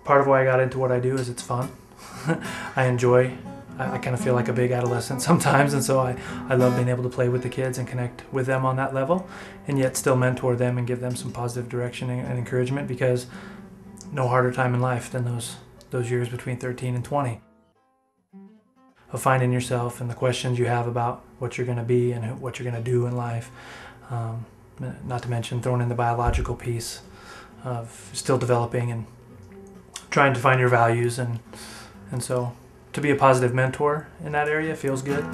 Part of why I got into what I do is it's fun. I kind of feel like a big adolescent sometimes, and so I love being able to play with the kids and connect with them on that level, and yet still mentor them and give them some positive direction and encouragement, because no harder time in life than those years between 13 and 20. Of finding yourself and the questions you have about what you're going to be and what you're going to do in life. Not to mention throwing in the biological piece of still developing and trying to find your values, and so to be a positive mentor in that area feels good.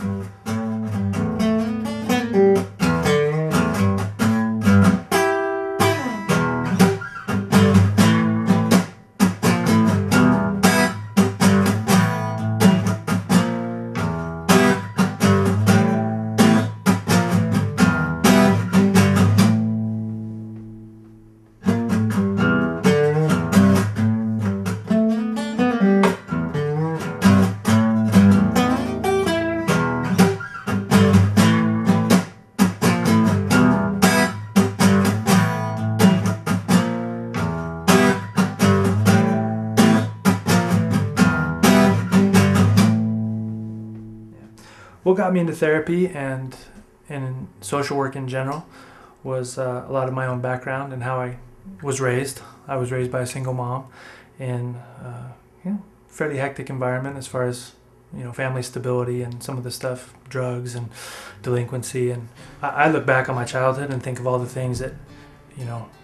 What got me into therapy and in social work in general was a lot of my own background and how I was raised. I was raised by a single mom in a fairly hectic environment as far as family stability and some of the stuff, drugs and delinquency. And I look back on my childhood and think of all the things that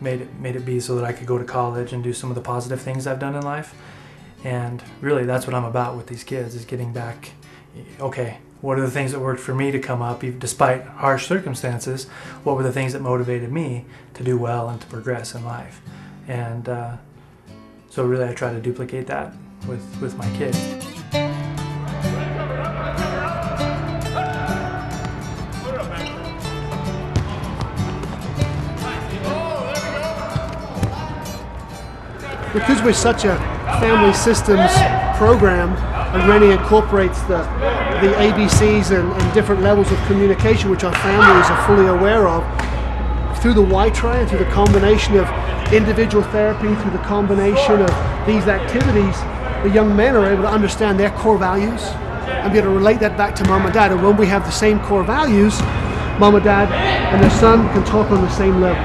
made it be so that I could go to college and do some of the positive things I've done in life. And really, that's what I'm about with these kids, is getting back. Okay, what are the things that worked for me to come up, despite harsh circumstances? What were the things that motivated me to do well and to progress in life? And so really I try to duplicate that with my kids. Because we're such a family systems program, and Rennie incorporates the ABCs and different levels of communication which our families are fully aware of, through the Y-Try and through the combination of individual therapy, through the combination of these activities, the young men are able to understand their core values and be able to relate that back to mom and dad. And when we have the same core values, mom and dad and their son can talk on the same level,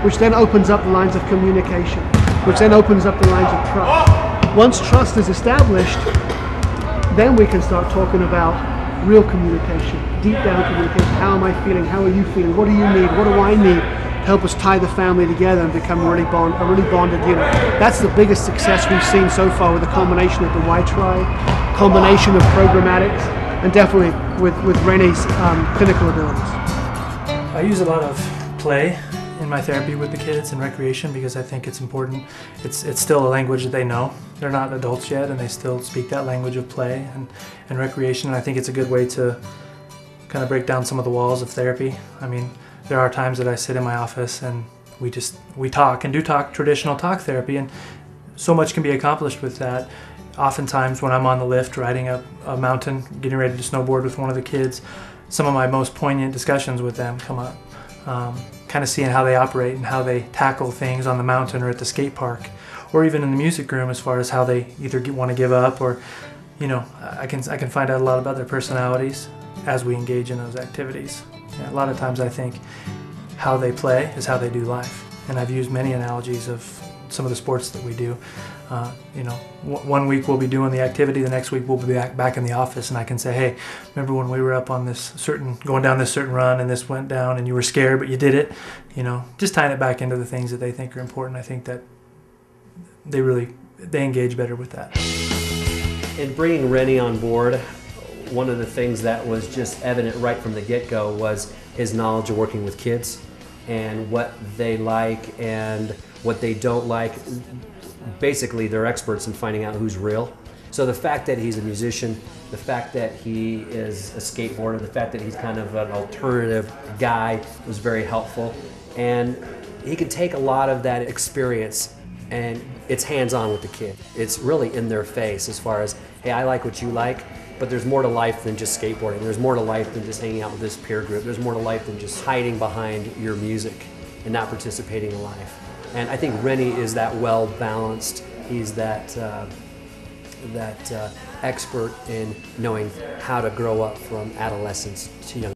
which then opens up the lines of communication, which then opens up the lines of trust. Once trust is established, then we can start talking about real communication, deep down communication. How am I feeling? How are you feeling? What do you need? What do I need to help us tie the family together and become a really bonded unit? That's the biggest success we've seen so far, with the combination of the Y-Try, combination of programmatics, and definitely with Rennie's clinical abilities. I use a lot of play in my therapy with the kids and recreation, because I think it's important. It's still a language that they know. They're not adults yet, and they still speak that language of play and recreation. And I think it's a good way to kind of break down some of the walls of therapy. I mean, there are times that I sit in my office and we talk traditional talk therapy, and so much can be accomplished with that. Oftentimes when I'm on the lift riding up a mountain, getting ready to snowboard with one of the kids, some of my most poignant discussions with them come up. Kind of seeing how they operate and how they tackle things on the mountain or at the skate park, or even in the music room, as far as how they either want to give up or, I can find out a lot about their personalities as we engage in those activities. A lot of times I think how they play is how they do life, and I've used many analogies of some of the sports that we do. One week we'll be doing the activity, the next week we'll be back in the office, and I can say, hey, remember when we were up on going down this certain run and this went down and you were scared but you did it? Just tying it back into the things that they think are important. I think that they engage better with that. In bringing Rennie on board, one of the things that was just evident right from the get-go was his knowledge of working with kids and what they like and what they don't like. Basically, they're experts in finding out who's real. So the fact that he's a musician, the fact that he is a skateboarder, the fact that he's kind of an alternative guy was very helpful. And he can take a lot of that experience, and it's hands-on with the kid. It's really in their face as far as, hey, I like what you like, But there's more to life than just skateboarding. There's more to life than just hanging out with this peer group. There's more to life than just hiding behind your music and not participating in life. And I think Rennie is that well-balanced. He's that expert in knowing how to grow up from adolescence to young